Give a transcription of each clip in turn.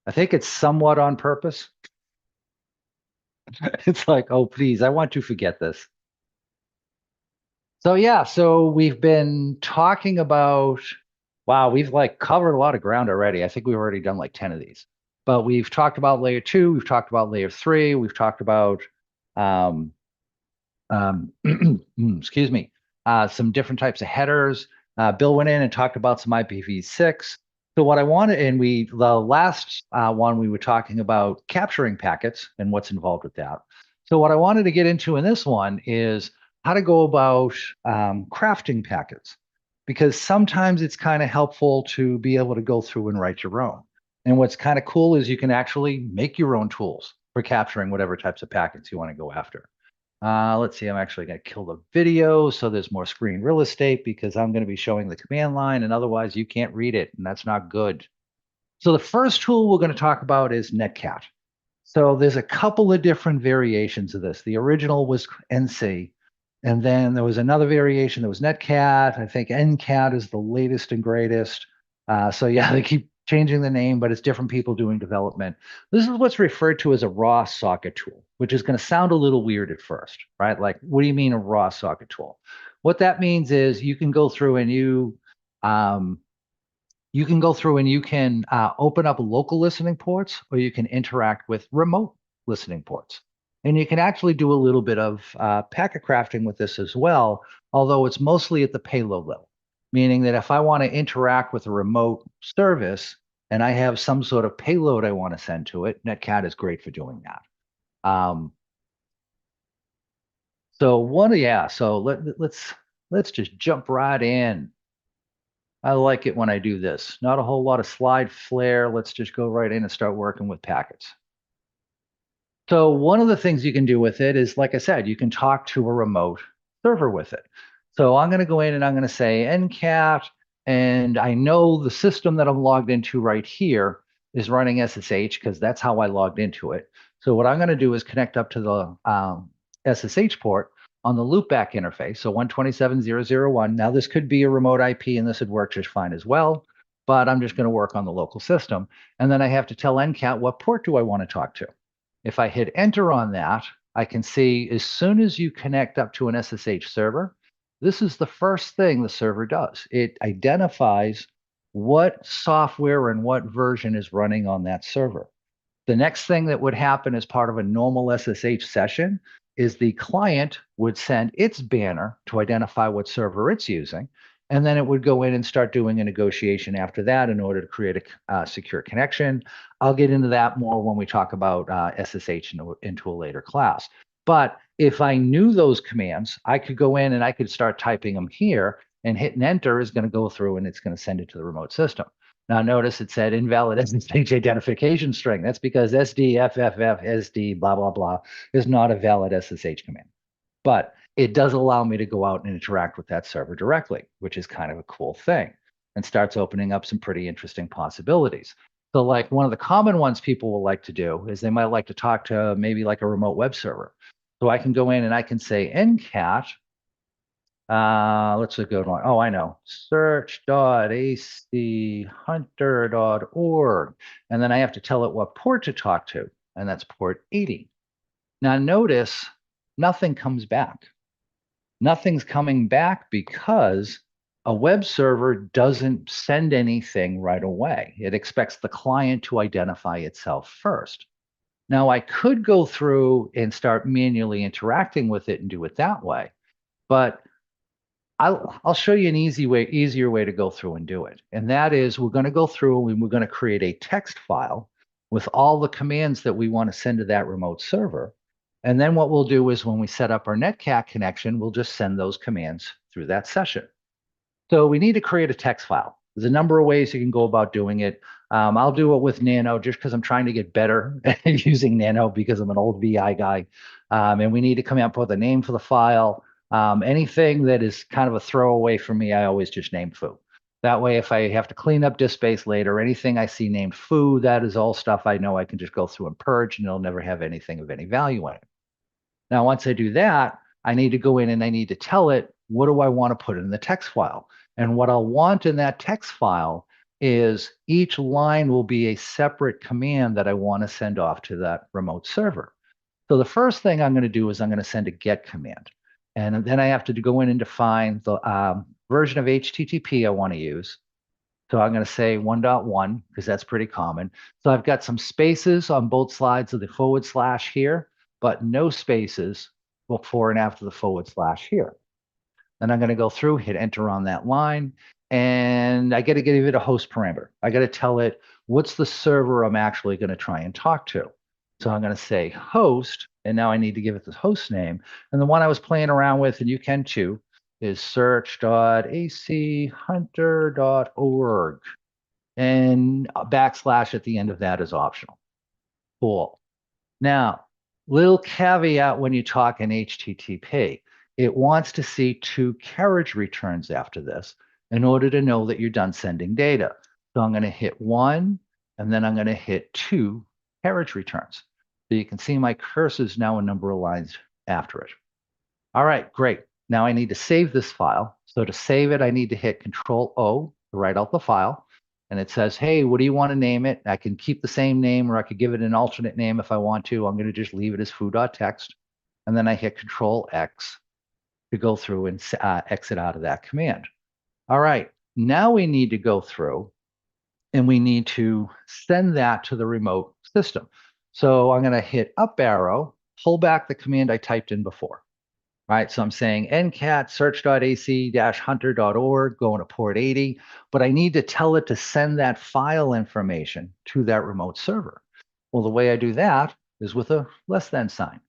I think it's somewhat on purpose. It's like, oh, please, I want to forget this. So yeah, so we've been talking about, wow, we've like covered a lot of ground already. I think we've already done like 10 of these. But we've talked about layer two, we've talked about layer three, we've talked about um, um, excuse me, some different types of headers. Bill went in and talked about some IPv6. So what I wanted, and the last one we were talking about capturing packets and what's involved with that. So what I wanted to get into in this one is how to go about crafting packets, because sometimes it's kind of helpful to be able to go through and write your own. And what's kind of cool is you can actually make your own tools for capturing whatever types of packets you want to go after. Let's see, I'm actually going to kill the video so there's more screen real estate because I'm going to be showing the command line and otherwise you can't read it and that's not good. So the first tool we're going to talk about is netcat. So there's a couple of different variations of this. The original was NC, and then there was another variation that was netcat. I think ncat is the latest and greatest. So yeah, they keep changing the name, but it's different people doing development. This is what's referred to as a raw socket tool, which is going to sound a little weird at first, right? Like, what do you mean a raw socket tool? What that means is you can go through and um, you can open up local listening ports or you can interact with remote listening ports. And you can actually do a little bit of packet crafting with this as well, although it's mostly at the payload level, meaning that if I want to interact with a remote service and I have some sort of payload I want to send to it, Netcat is great for doing that. So let's just jump right in. I like it when I do this. Not a whole lot of slide flare. Let's just go right in and start working with packets. So one of the things you can do with it is, like I said, you can talk to a remote server with it. So I'm going to go in and I'm going to say ncat, and I know the system that I'm logged into right here is running SSH because that's how I logged into it. So what I'm going to do is connect up to the SSH port on the loopback interface. So 127.0.0.1. Now this could be a remote IP and this would work just fine as well, but I'm just going to work on the local system. And then I have to tell ncat what port do I want to talk to. If I hit enter on that, I can see as soon as you connect up to an SSH server, this is the first thing the server does. It identifies what software and what version is running on that server. The next thing that would happen as part of a normal SSH session is the client would send its banner to identify what server it's using. And then it would go in and start doing a negotiation after that in order to create a secure connection. I'll get into that more when we talk about SSH into a later class. But if I knew those commands, I could go in and I could start typing them here, and hitting enter is going to go through and it's going to send it to the remote system. Now notice it said invalid SSH identification string. That's because SD, FFF, SD, blah, blah, blah is not a valid SSH command. But it does allow me to go out and interact with that server directly, which is kind of a cool thing and starts opening up some pretty interesting possibilities. So like one of the common ones people will like to do is they might like to talk to maybe like a remote web server. So I can go in and I can say ncat. Let's go one. Oh, I know. Search.achunter.org. And then I have to tell it what port to talk to, and that's port 80. Now notice nothing comes back. Nothing's coming back because a web server doesn't send anything right away. It expects the client to identify itself first. Now I could go through and start manually interacting with it and do it that way, but I'll show you an easier way to go through and do it. And that is we're going to go through and we're going to create a text file with all the commands that we want to send to that remote server. And then what we'll do is when we set up our netcat connection, we'll just send those commands through that session. So we need to create a text file. There's a number of ways you can go about doing it. I'll do it with Nano just because I'm trying to get better at using Nano because I'm an old VI guy. And we need to come up with a name for the file. Anything that is kind of a throwaway for me, I always just name foo. That way, if I have to clean up disk space later, anything I see named foo, that is all stuff I know I can just go through and purge and it'll never have anything of any value in it. Now, once I do that, I need to go in and I need to tell it, what do I want to put in the text file? And what I'll want in that text file is each line will be a separate command that I want to send off to that remote server. So the first thing I'm going to do is I'm going to send a get command. And then I have to go in and define the version of HTTP I want to use. So I'm going to say 1.1 because that's pretty common. So I've got some spaces on both sides of the / here, but no spaces before and after the / here. Then I'm going to go through, hit enter on that line, and I got to give it a host parameter. I got to tell it what's the server I'm actually going to try and talk to. So I'm going to say host, and now I need to give it the host name. And the one I was playing around with, and you can too, is search.achunter.org. And a / at the end of that is optional. Cool. Now, little caveat when you talk in HTTP, it wants to see 2 carriage returns after this in order to know that you're done sending data. So I'm going to hit 1, and then I'm going to hit 2 carriage returns. So you can see my cursor is now a number of lines after it. All right, great. Now I need to save this file. So to save it, I need to hit Control-O to write out the file. And it says, hey, what do you want to name it? I can keep the same name, or I could give it an alternate name if I want to. I'm going to just leave it as foo.txt. And then I hit Control-X to go through and exit out of that command. All right, now we need to go through and we need to send that to the remote system. So I'm going to hit up arrow, pull back the command I typed in before. Right, so I'm saying ncat search.ac-hunter.org, going to port 80, but I need to tell it to send that file information to that remote server. Well, the way I do that is with a less than sign.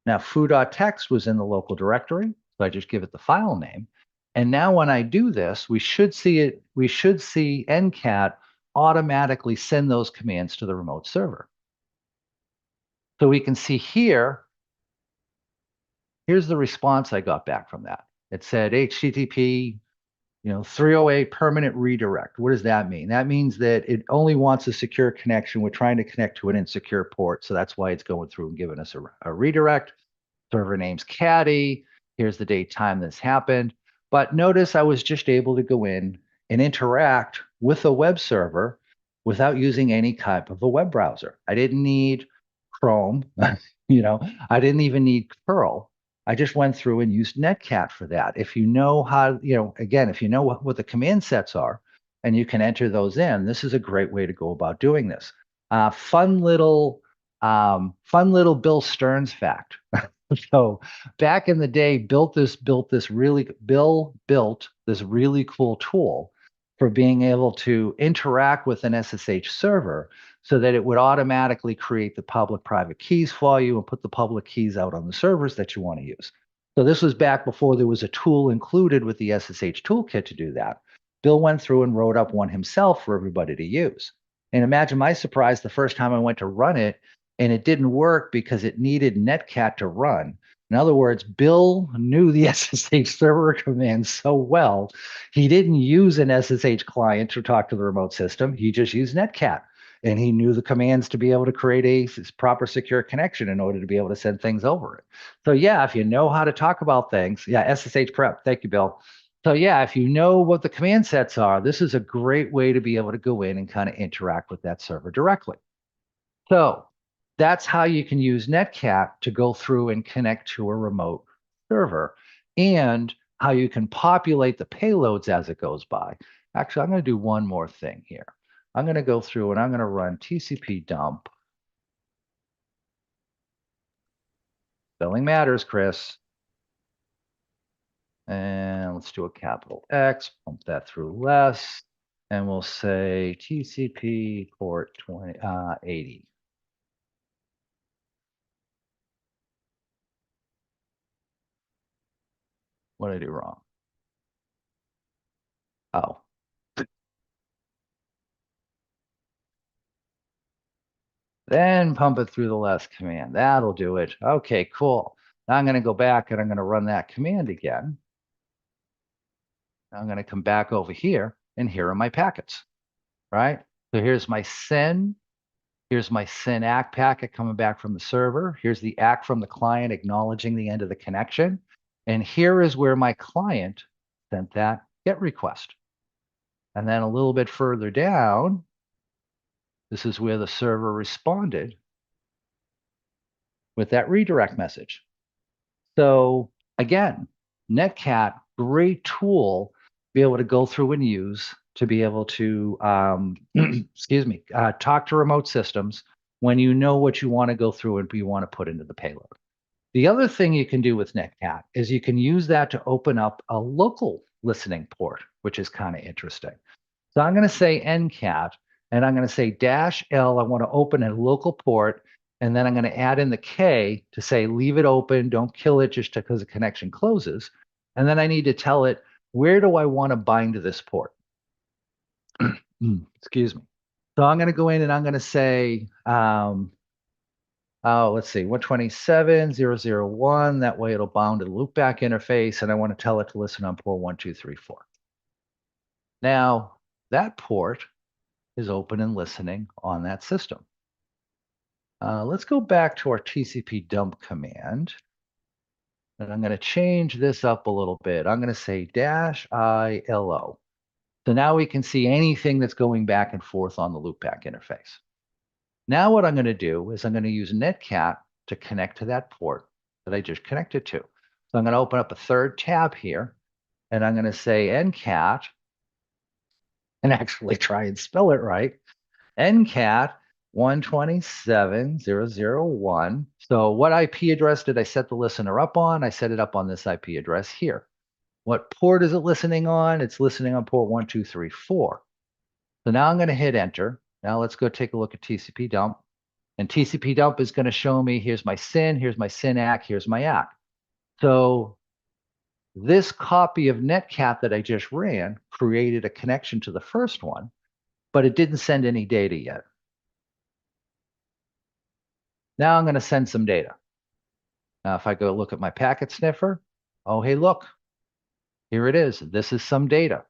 Now, foo.txt was in the local directory, so I just give it the file name. And now when I do this, we should see ncat automatically send those commands to the remote server. So we can see here, here's the response I got back from that. It said HTTP, 308 permanent redirect. What does that mean? That means that it only wants a secure connection. We're trying to connect to an insecure port. So that's why it's going through and giving us a redirect. Server name's Caddy. Here's the date, time this happened. But notice I was just able to go in and interact with a web server without using any type of a web browser. I didn't need Chrome, I didn't even need Curl. I just went through and used netcat for that. If you know how, again, if you know what the command sets are and you can enter those in, this is a great way to go about doing this. Fun little Bill Stearns fact. So back in the day, Bill built this really cool tool for being able to interact with an SSH server so that it would automatically create the public-private keys for you and put the public keys out on the servers that you want to use. So this was back before there was a tool included with the SSH toolkit to do that. Bill went through and wrote up one himself for everybody to use. And imagine my surprise the first time I went to run it, and it didn't work because it needed netcat to run. In other words, Bill knew the SSH server command so well, he didn't use an SSH client to talk to the remote system. He just used netcat. And he knew the commands to be able to create a proper secure connection in order to be able to send things over it. So yeah, if you know how to talk about things, yeah, SSH prep. Thank you, Bill. So yeah, if you know what the command sets are, this is a great way to be able to go in and kind of interact with that server directly. So that's how you can use netcat to go through and connect to a remote server, and how you can populate the payloads as it goes by. Actually, I'm going to do one more thing here. I'm going to go through and I'm going to run TCP dump. Spelling matters, Chris. And let's do a capital X, pump that through less, and we'll say TCP port 80. What did I do wrong? Oh. Then pump it through the last command. That'll do it. Okay, cool. Now I'm going to go back and I'm going to run that command again. I'm going to come back over here, and here are my packets, right? So here's my SYN. Here's my SYN ACK packet coming back from the server. Here's the ACK from the client acknowledging the end of the connection. And here is where my client sent that GET request. And then a little bit further down, this is where the server responded with that redirect message. So again, ncat, great tool to be able to go through and use to be able to, excuse me, talk to remote systems when you know what you want to go through and you want to put into the payload. The other thing you can do with netcat is you can use that to open up a local listening port, which is kind of interesting. So I'm going to say ncat, and I'm going to say -L. I want to open a local port, and then I'm going to add in the K to say leave it open, don't kill it just because the connection closes. And then I need to tell it, where do I want to bind to this port? Excuse me. So I'm going to go in and I'm going to say, let's see, 127.0.0.1. That way it'll bound to the loopback interface, and I want to tell it to listen on port 1, 2, 3, 4. Now, that port is open and listening on that system. Let's go back to our TCP dump command. And I'm going to change this up a little bit. I'm going to say -ILO. So now we can see anything that's going back and forth on the loopback interface. Now what I'm going to do is I'm going to use netcat to connect to that port that I just connected to. So I'm going to open up a third tab here, and I'm going to say ncat, and actually try and spell it right, ncat 127.0.0.1. So what IP address did I set the listener up on? I set it up on this IP address here. What port is it listening on? It's listening on port 1, 2, 3, 4. So now I'm going to hit enter. Now let's go take a look at TCP dump. And TCP dump is going to show me, here's my SYN, here's my SYN-ACK, here's my ACK. So this copy of netcat that I just ran created a connection to the first one, but it didn't send any data yet. Now I'm going to send some data. Now, if I go look at my packet sniffer, oh, hey, look, here it is. This is some data.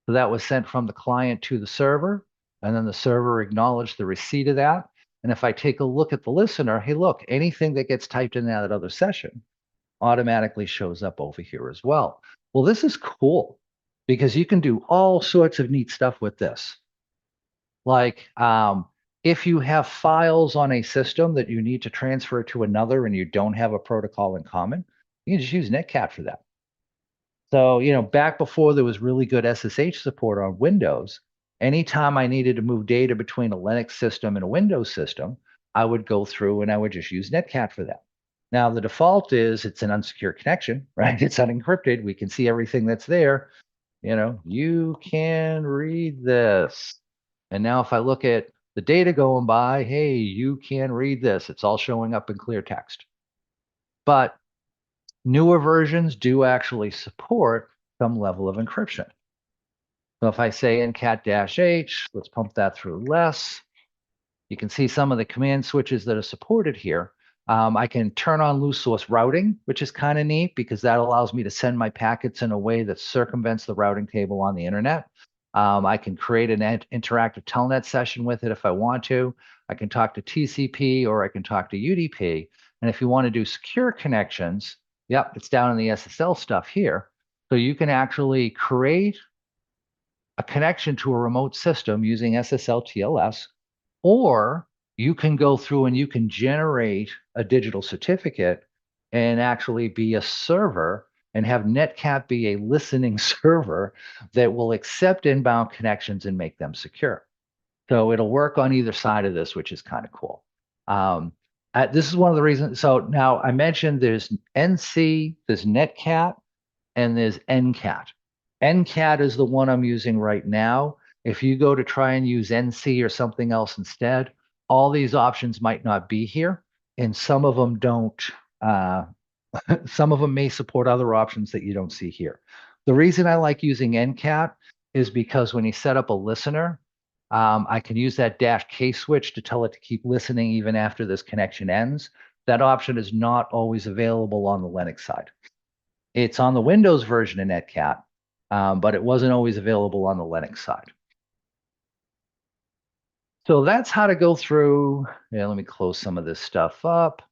So that was sent from the client to the server, and then the server acknowledged the receipt of that. And if I take a look at the listener, hey, look, anything that gets typed in that other session automatically shows up over here as well. Well, this is cool because you can do all sorts of neat stuff with this. Like if you have files on a system that you need to transfer to another and you don't have a protocol in common, you can just use netcat for that. So, back before there was really good SSH support on Windows, anytime I needed to move data between a Linux system and a Windows system, I would go through and I would just use netcat for that. Now, the default is it's an unsecure connection, right? It's unencrypted. We can see everything that's there. You can read this. And now if I look at the data going by, hey, you can read this. It's all showing up in clear text. But newer versions do actually support some level of encryption. So if I say ncat-h, let's pump that through less. You can see some of the command switches that are supported here. I can turn on loose source routing, which is kind of neat because that allows me to send my packets in a way that circumvents the routing table on the internet. I can create an interactive telnet session with it if I want to. I can talk to TCP or I can talk to UDP. And if you want to do secure connections, yep, it's down in the SSL stuff here. So you can actually create a connection to a remote system using SSL TLS, or you can go through and you can generate a digital certificate and actually be a server and have netcat be a listening server that will accept inbound connections and make them secure. So it'll work on either side of this, which is kind of cool. This is one of the reasons. So now I mentioned there's NC, there's netcat, and there's ncat. ncat is the one I'm using right now. If you go to try and use NC or something else instead, all these options might not be here, and some of them don't. Some of them may support other options that you don't see here. The reason I like using ncat is because when you set up a listener, I can use that -K switch to tell it to keep listening even after this connection ends. That option is not always available on the Linux side. It's on the Windows version of netcat, but it wasn't always available on the Linux side. So that's how to go through. Let me close some of this stuff up.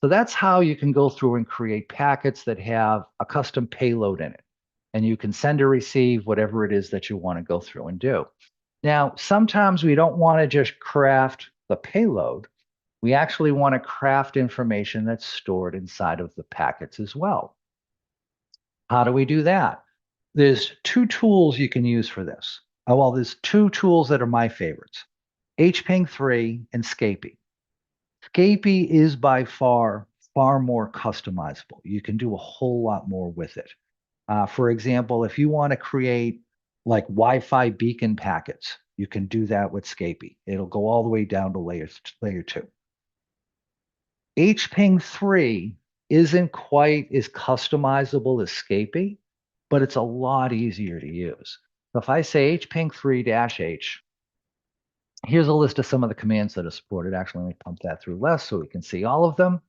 So that's how you can go through and create packets that have a custom payload in it. and you can send or receive whatever it is that you want to go through and do. Now, sometimes we don't want to just craft the payload. We actually want to craft information that's stored inside of the packets as well. How do we do that? There's two tools you can use for this. Oh, well, there's two tools that are my favorites, HPing3 and Scapy. Scapy is by far more customizable. You can do a whole lot more with it. For example, if you want to create like Wi-Fi beacon packets, you can do that with Scapy. It'll go all the way down to layer 2. HPing3 isn't quite as customizable as Scapy, but it's a lot easier to use. So if I say HPing3-H, here's a list of some of the commands that are supported. Actually, let me pump that through less so we can see all of them.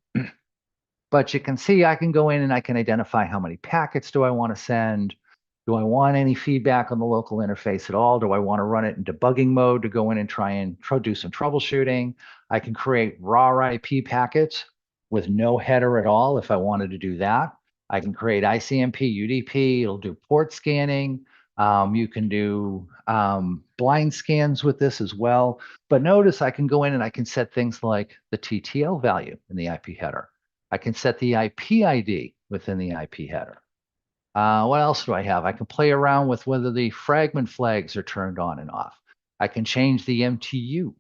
But you can see I can go in and I can identify how many packets do I want to send. Do I want any feedback on the local interface at all? Do I want to run it in debugging mode to go in and try and do some troubleshooting? I can create raw IP packets with no header at all if I wanted to do that. I can create ICMP, UDP. It'll do port scanning. You can do blind scans with this as well. But notice I can go in and I can set things like the TTL value in the IP header. I can set the IP ID within the IP header. What else do I have? I can play around with whether the fragment flags are turned on and off. I can change the MTU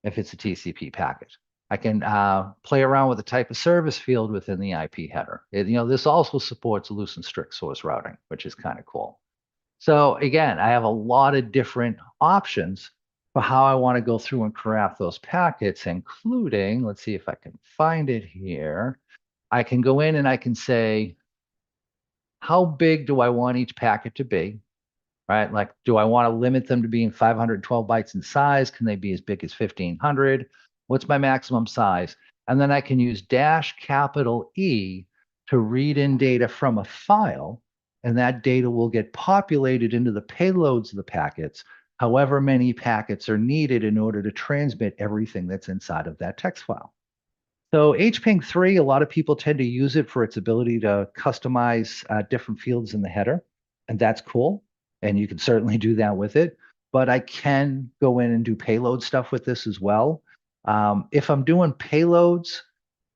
if it's a TCP packet. I can play around with the type of service field within the IP header. This also supports loose and strict source routing, which is kind of cool. So again, I have a lot of different options for how I want to go through and craft those packets, including, let's see if I can find it here. I can go in and I can say, how big do I want each packet to be? Right? Like, do I want to limit them to being 512 bytes in size? Can they be as big as 1500? What's my maximum size? And then I can use -E to read in data from a file, and that data will get populated into the payloads of the packets, however many packets are needed in order to transmit everything that's inside of that text file. So HPing3, a lot of people tend to use it for its ability to customize different fields in the header, and that's cool. And you can certainly do that with it. But I can go in and do payload stuff with this as well. If I'm doing payloads,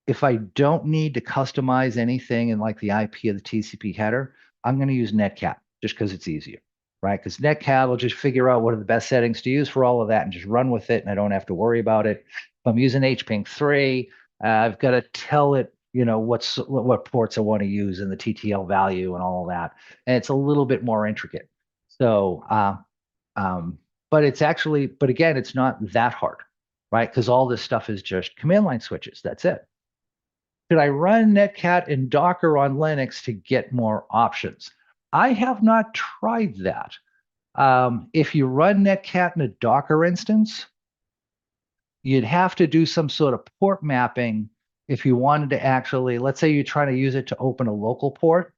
if I don't need to customize anything in like the IP of the TCP header, I'm going to use netcat just because it's easier, right? Because netcat will just figure out what are the best settings to use for all of that and just run with it, and I don't have to worry about it. If I'm using HPing3, I've got to tell it, what ports I want to use and the TTL value and all of that. And it's a little bit more intricate. So, but again, it's not that hard, right? Because all this stuff is just command line switches. That's it. Should I run netcat and Docker on Linux to get more options? I have not tried that. If you run netcat in a Docker instance, you'd have to do some sort of port mapping if you wanted to actually, let's say you're trying to use it to open a local port,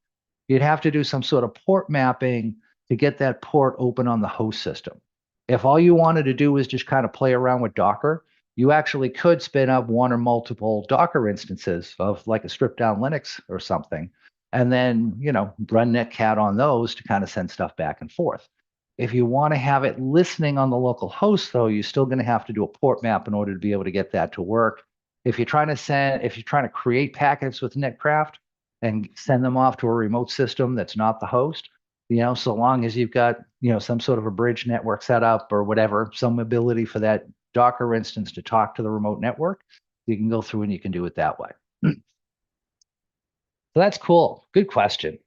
you'd have to do some sort of port mapping to get that port open on the host system. If all you wanted to do was just kind of play around with Docker, you actually could spin up one or multiple Docker instances of like a stripped down Linux or something, and then, run netcat on those to kind of send stuff back and forth. If you want to have it listening on the local host, though, you're still going to have to do a port map in order to be able to get that to work. If you're trying to create packets with Netcraft and send them off to a remote system that's not the host, so long as you've got, some sort of a bridge network set up or whatever, some ability for that Docker instance to talk to the remote network, you can go through and you can do it that way. So that's cool. Good question.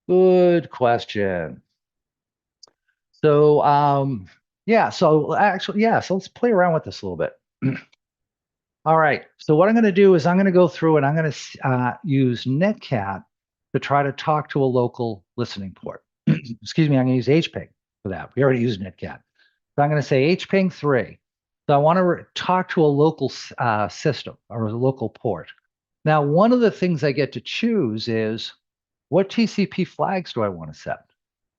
Good question. So, so let's play around with this a little bit. All right, so what I'm going to do is I'm going to go through and I'm going to use netcat to try to talk to a local listening port. Excuse me, I'm going to use HPing for that. We already used netcat. So I'm going to say HPing3. So I want to talk to a local system or a local port. Now, one of the things I get to choose is what TCP flags do I want to set?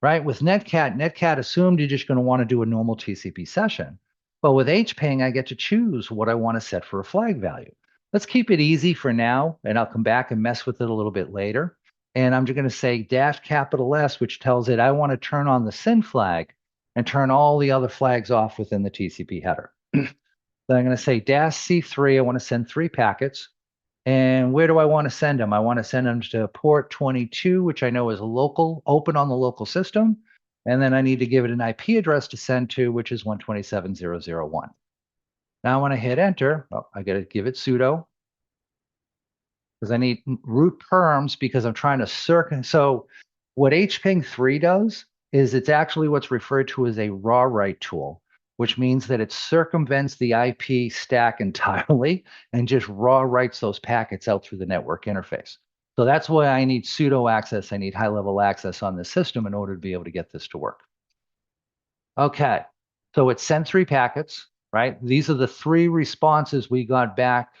Right? With netcat assumed you're just going to want to do a normal TCP session. But with HPing, I get to choose what I want to set for a flag value. Let's keep it easy for now, and I'll come back and mess with it a little bit later. And I'm just going to say dash capital S, which tells it I want to turn on the SYN flag and turn all the other flags off within the TCP header. Then I'm going to say dash C3. I want to send 3 packets. And where do I want to send them? I want to send them to port 22, which I know is local, open on the local system. And then I need to give it an IP address to send to, which is 127.0.0.1. Now I want to hit enter. Oh, I got to give it sudo because I need root perms because I'm trying to circle. So what hping 3 does is it's actually what's referred to as a raw write tool, which means that it circumvents the IP stack entirely and just raw writes those packets out through the network interface. So that's why I need sudo access. I need high-level access on this system in order to be able to get this to work. Okay, so it sent 3 packets, right? These are the 3 responses we got back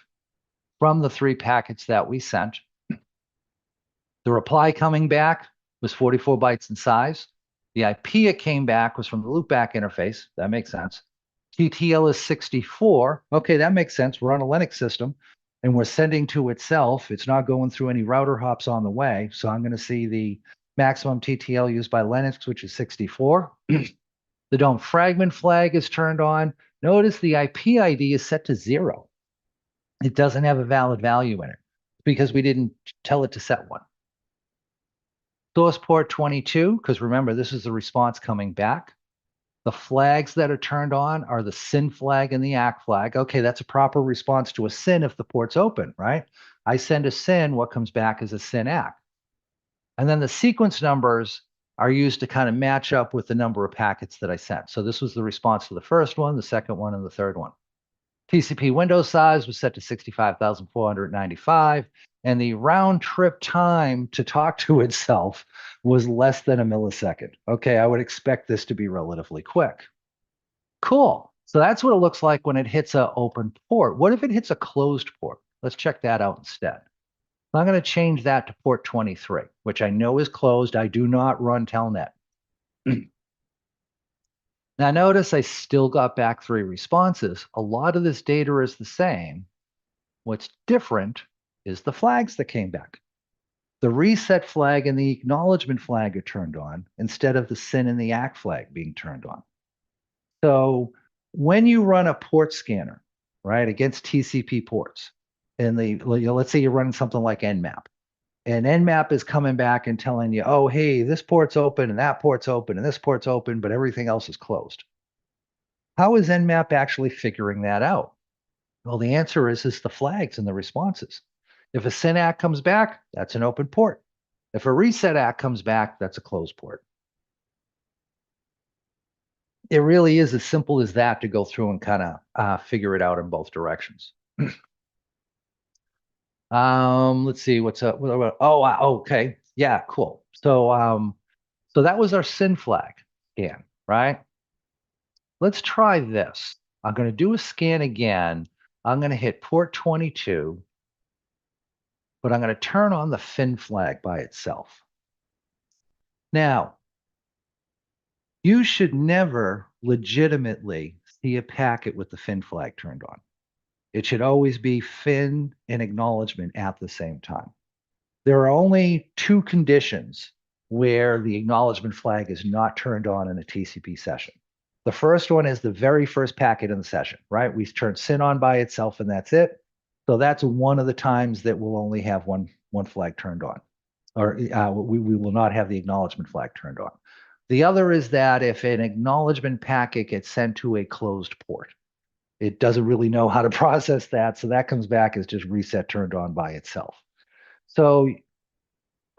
from the 3 packets that we sent. The reply coming back was 44 bytes in size. The IP it came back was from the loopback interface. That makes sense. TTL is 64. Okay, that makes sense. We're on a Linux system and we're sending to itself. It's not going through any router hops on the way. So I'm going to see the maximum TTL used by Linux, which is 64. The don't fragment flag is turned on. Notice the IP ID is set to 0. It doesn't have a valid value in it because we didn't tell it to set one. Source port 22, because remember, this is the response coming back. The flags that are turned on are the SYN flag and the ACK flag. Okay, that's a proper response to a SYN if the port's open, right? I send a SYN, what comes back is a SYN ACK. And then the sequence numbers are used to kind of match up with the number of packets that I sent. So this was the response to the first one, the second one, and the third one. TCP window size was set to 65,495, and the round trip time to talk to itself was less than a millisecond. Okay, I would expect this to be relatively quick. Cool. So that's what it looks like when it hits an open port. What if it hits a closed port? Let's check that out instead. I'm going to change that to port 23, which I know is closed. I do not run telnet. Now notice I still got back 3 responses. A lot of this data is the same. What's different is the flags that came back. The reset flag and the acknowledgement flag are turned on instead of the SYN and the ACK flag being turned on. So when you run a port scanner, right, against TCP ports, and let's say you're running something like Nmap, and Nmap is coming back and telling you, oh, hey, this port's open and that port's open and this port's open, but everything else is closed. How is Nmap actually figuring that out? Well, the answer is the flags and the responses. If a SYN ACK comes back, that's an open port. If a reset ACK comes back, that's a closed port. It really is as simple as that to go through and kind of figure it out in both directions. Let's see what's up. Oh, okay. Yeah, cool. So that was our SYN flag scan, right? Let's try this. I'm going to do a scan again. I'm going to hit port 22, but I'm going to turn on the FIN flag by itself. Now, you should never legitimately see a packet with the FIN flag turned on. It should always be FIN and acknowledgement at the same time. There are only 2 conditions where the acknowledgement flag is not turned on in a TCP session. The first one is the very first packet in the session, right? We turn SYN on by itself and that's it. So that's one of the times that we'll only have one flag turned on, or we will not have the acknowledgement flag turned on. The other is that if an acknowledgement packet gets sent to a closed port, it doesn't really know how to process that. So that comes back as just reset turned on by itself. So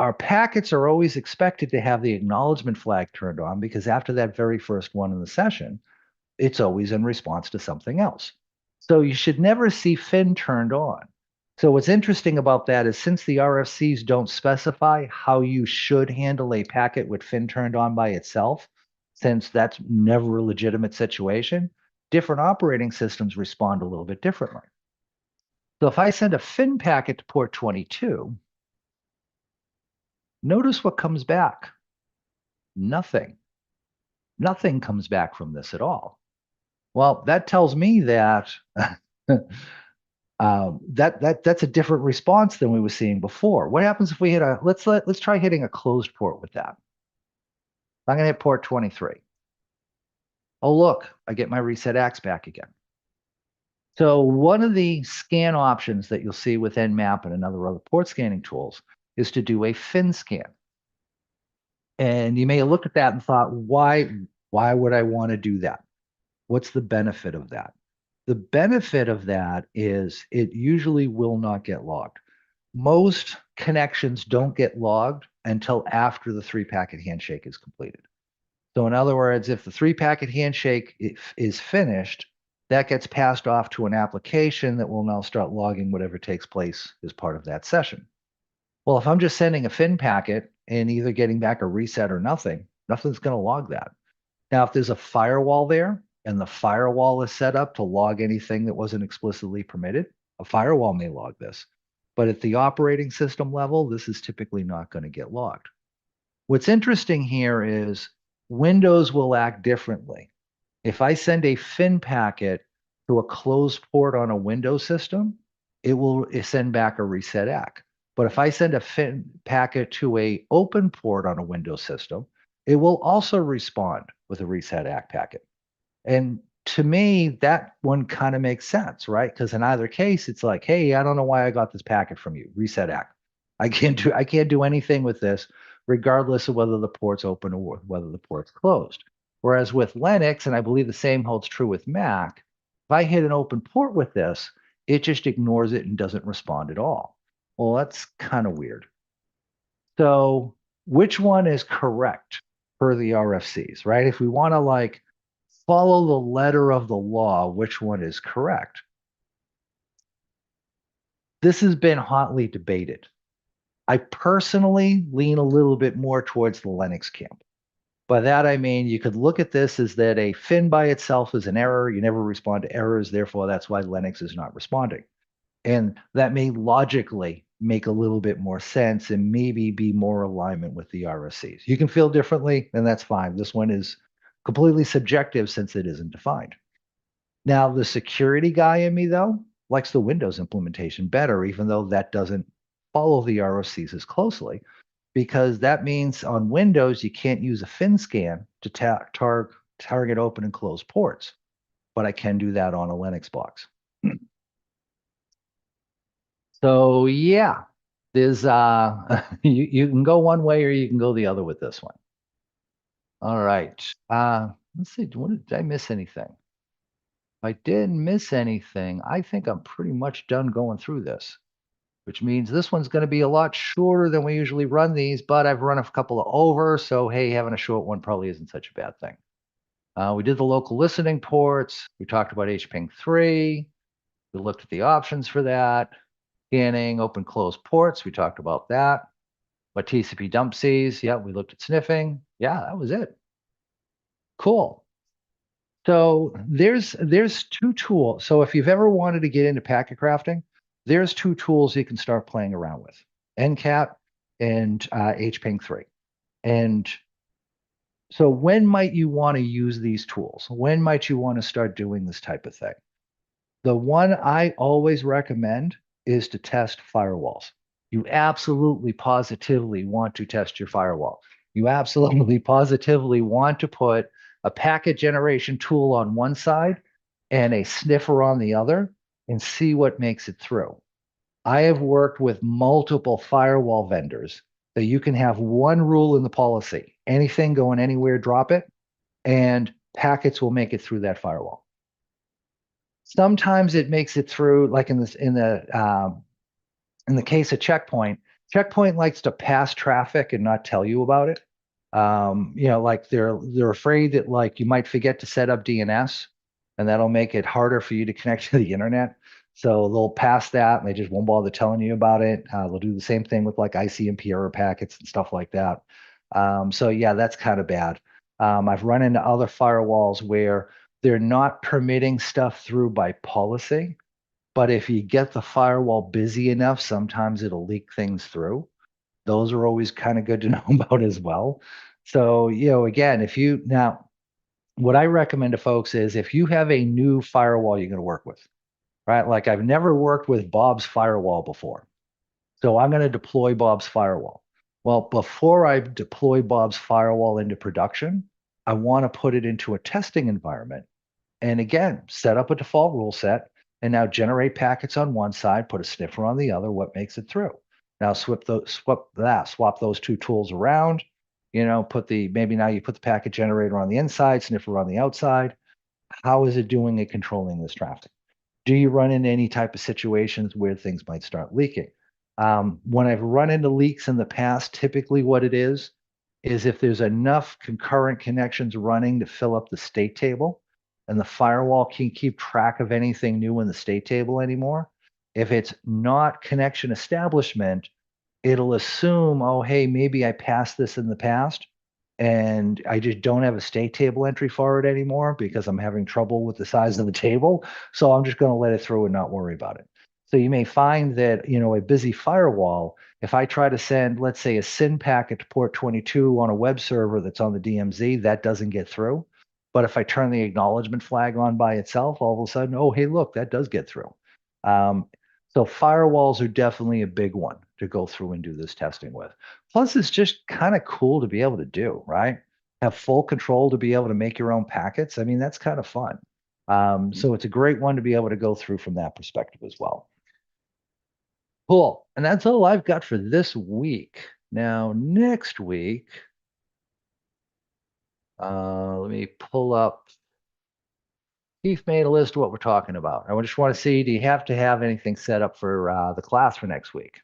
our packets are always expected to have the acknowledgement flag turned on because after that very first one in the session, it's always in response to something else. So you should never see FIN turned on. So what's interesting about that is since the RFCs don't specify how you should handle a packet with FIN turned on by itself, since that's never a legitimate situation, different operating systems respond a little bit differently. So if I send a FIN packet to port 22, notice what comes back. Nothing. Nothing comes back from this at all. Well, that tells me that That's a different response than we were seeing before. What happens if we hit a let's try hitting a closed port with that. I'm going to hit port 23. Oh, look, I get my reset axe back again. So one of the scan options that you'll see with Nmap and another other port scanning tools is to do a fin scan. And you may have looked at that and thought, why would I want to do that? What's the benefit of that? The benefit of that is it usually will not get logged. Most connections don't get logged until after the 3-packet handshake is completed. So in other words, if the 3-packet handshake is finished, that gets passed off to an application that will now start logging whatever takes place as part of that session. Well, if I'm just sending a fin packet and either getting back a reset or nothing's going to log that. Now, if there's a firewall there and the firewall is set up to log anything that wasn't explicitly permitted, a firewall may log this. But at the operating system level, this is typically not going to get logged. What's interesting here is Windows will act differently. If I send a fin packet to a closed port on a Windows system, it will send back a reset ACK. But if I send a fin packet to a open port on a Windows system, it will also respond with a reset ACK packet. And to me, that one kind of makes sense, right? Because in either case, it's like, hey, I don't know why I got this packet from you. Reset ACK. I can't do anything with this, regardless of whether the port's open or whether the port's closed. Whereas with Linux, and I believe the same holds true with Mac, if I hit an open port with this, it just ignores it and doesn't respond at all. Well, that's kind of weird. So which one is correct per the RFCs, right? If we want to like follow the letter of the law, which one is correct? This has been hotly debated. I personally lean a little bit more towards the Linux camp. By that, I mean, you could look at this as that a fin by itself is an error. You never respond to errors. Therefore, that's why Linux is not responding. And that may logically make a little bit more sense and maybe be more alignment with the RFCs. You can feel differently, and that's fine. This one is completely subjective since it isn't defined. Now, the security guy in me, though, likes the Windows implementation better, even though that doesn't follow the RFCs as closely, because that means on Windows, you can't use a fin scan to target open and close ports, but I can do that on a Linux box. So yeah, there's you can go one way or you can go the other with this one. All right. Let's see. Did I miss anything? If I didn't miss anything, I think I'm pretty much done going through this, which means this one's going to be a lot shorter than we usually run these, but I've run a couple of over, so hey, having a short one probably isn't such a bad thing. We did the local listening ports. We talked about HPing 3. We looked at the options for that. Scanning, open, close ports. We talked about that. What TCP dump sees. Yeah, we looked at sniffing. Yeah, that was it. Cool. So there's two tools. So if you've ever wanted to get into packet crafting, there's two tools you can start playing around with: ncat and HPing 3. And so when might you want to use these tools? When might you want to start doing this type of thing? The one I always recommend is to test firewalls. You absolutely positively want to test your firewall. You absolutely positively want to put a packet generation tool on one side and a sniffer on the other and see what makes it through. I have worked with multiple firewall vendors that you can have one rule in the policy: anything going anywhere, drop it, and packets will make it through that firewall. Sometimes it makes it through, like in the case of Checkpoint. Checkpoint likes to pass traffic and not tell you about it. Like they're afraid that like you might forget to set up DNS, and that'll make it harder for you to connect to the internet. So they'll pass that, and they just won't bother telling you about it. They'll do the same thing with like ICMP error packets and stuff like that. So yeah, that's kind of bad. I've run into other firewalls where they're not permitting stuff through by policy, but if you get the firewall busy enough, sometimes it'll leak things through. Those are always kind of good to know about as well. So, again, what I recommend to folks is if you have a new firewall you're going to work with, right? Like I've never worked with Bob's firewall before. So I'm going to deploy Bob's firewall. Well, before I deploy Bob's firewall into production, I want to put it into a testing environment. And again, set up a default rule set and now generate packets on one side, put a sniffer on the other, what makes it through. Now swap those two tools around, maybe now you put the packet generator on the inside, sniffer on the outside. How is it doing at controlling this traffic? Do you run into any type of situations where things might start leaking? When I've run into leaks in the past, typically what it is if there's enough concurrent connections running to fill up the state table, and the firewall can't keep track of anything new in the state table anymore. If it's not connection establishment, it'll assume, oh, hey, maybe I passed this in the past and I just don't have a state table entry for it anymore because I'm having trouble with the size of the table. So I'm just going to let it through and not worry about it. So you may find that, a busy firewall, if I try to send, let's say, a SYN packet to port 22 on a web server that's on the DMZ, that doesn't get through. But if I turn the acknowledgement flag on by itself, all of a sudden, oh, hey, look, that does get through. Um, so firewalls are definitely a big one to go through and do this testing with. Plus, it's just kind of cool to be able to do, right? Have full control to be able to make your own packets. I mean, that's kind of fun. So it's a great one to be able to go through from that perspective as well. Cool. And that's all I've got for this week. Now, next week, let me pull up. Keith made a list of what we're talking about. I just want to see, do you have to have anything set up for the class for next week?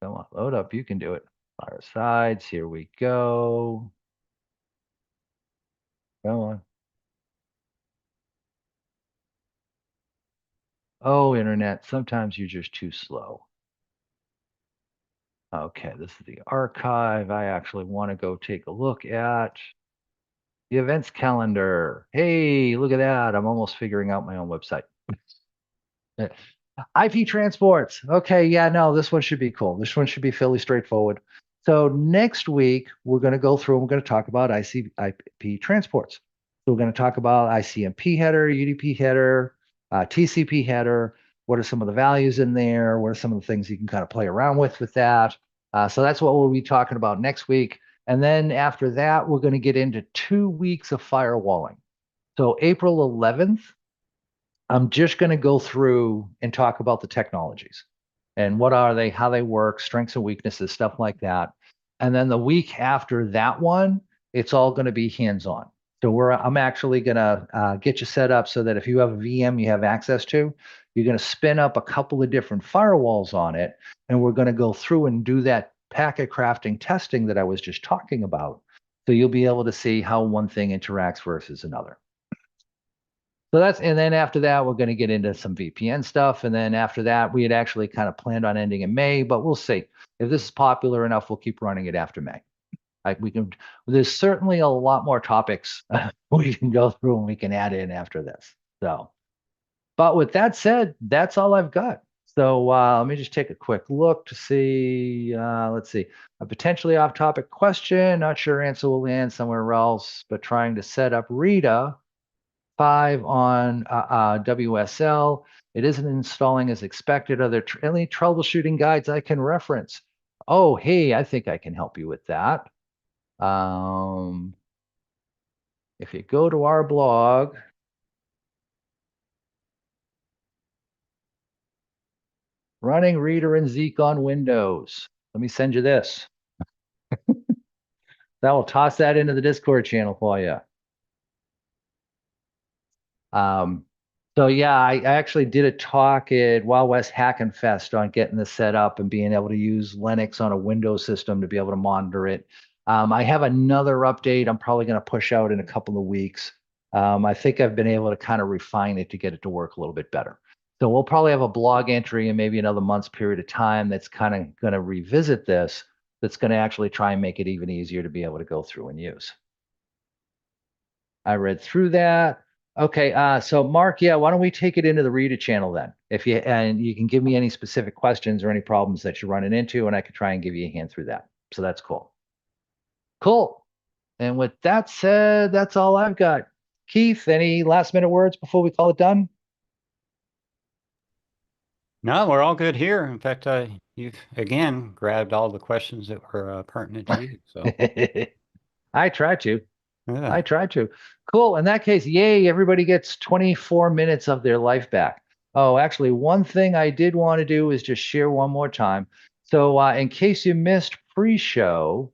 Come on, load up. You can do it. Firesides. Here we go. Go on. Oh, internet. Sometimes you're just too slow. Okay, this is the archive. I actually want to go take a look at the events calendar. Hey, look at that. I'm almost figuring out my own website. IP transports. Okay, yeah, no, this one should be cool. This one should be fairly straightforward. So next week, we're going to go through and we're going to talk about IP transports. So we're going to talk about ICMP header, UDP header, TCP header. What are some of the values in there? What are some of the things you can kind of play around with that? So that's what we'll be talking about next week. And then after that, we're going to get into 2 weeks of firewalling. So April 11th, I'm just going to go through and talk about the technologies and what are they, how they work, strengths and weaknesses, stuff like that. And then the week after that one, it's all going to be hands-on. So I'm actually going to get you set up so that if you have a VM you have access to, you're going to spin up a couple of different firewalls on it, and we're going to go through and do that packet crafting testing that I was just talking about. So you'll be able to see how one thing interacts versus another. So and then after that, we're going to get into some VPN stuff. And then after that, we had actually kind of planned on ending in May, but we'll see. If this is popular enough, we'll keep running it after May. There's certainly a lot more topics we can go through and we can add in after this. So, but with that said, that's all I've got. So let me just take a quick look to see. Let's see, a potentially off-topic question. Not sure answer will land somewhere else, but trying to set up Rita 5 on WSL. It isn't installing as expected. Are there any troubleshooting guides I can reference? Oh, hey, I think I can help you with that. If you go to our blog, running Reader and Zeek on Windows. Let me send you this. That will toss that into the Discord channel for you. Um, so yeah, I actually did a talk at Wild West Hackin' Fest on getting this set up and being able to use Linux on a Windows system to be able to monitor it. I have another update I'm probably going to push out in a couple of weeks. I think I've been able to kind of refine it to get it to work a little bit better. So we'll probably have a blog entry in maybe another month's period of time that's kind of going to revisit this, that's going to actually try and make it even easier to be able to go through and use. I read through that. Okay, so Mark, yeah, why don't we take it into the Rita channel then? And you can give me any specific questions or any problems that you're running into, and I could try and give you a hand through that. So that's cool. Cool. And with that said, that's all I've got. Keith, any last minute words before we call it done? No, we're all good here. In fact, you've again grabbed all the questions that were pertinent to you. So, I tried to. I yeah. tried to. Cool. In that case, yay, everybody gets 24 minutes of their life back. Oh, actually, one thing I did want to do is just share one more time. So, in case you missed pre-show,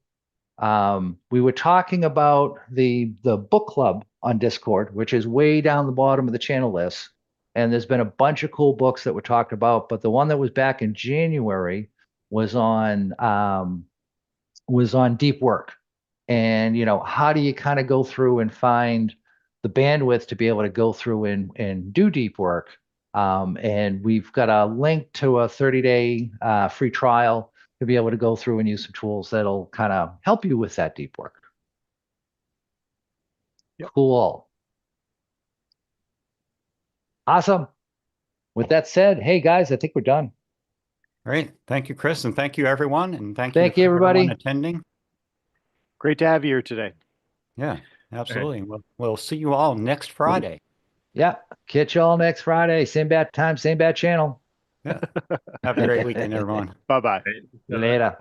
we were talking about the book club on Discord, which is way down the bottom of the channel list. And there's been a bunch of cool books that were talked about, but the one that was back in January was on deep work. And how do you kind of go through and find the bandwidth to be able to go through and do deep work? And we've got a link to a 30-day free trial to be able to go through and use some tools that'll kind of help you with that deep work. Yep. Cool. Awesome. With that said, hey guys, I think we're done. Great. Thank you, Chris, and thank you, everyone, and thank you Thank you, for everyone everybody. attending. Great to have you here today. Yeah, absolutely. We'll see you all next Friday. Yeah. Catch y'all next Friday. Same bad time, same bad channel. Yeah. Have a great weekend, everyone. Bye-bye. Later.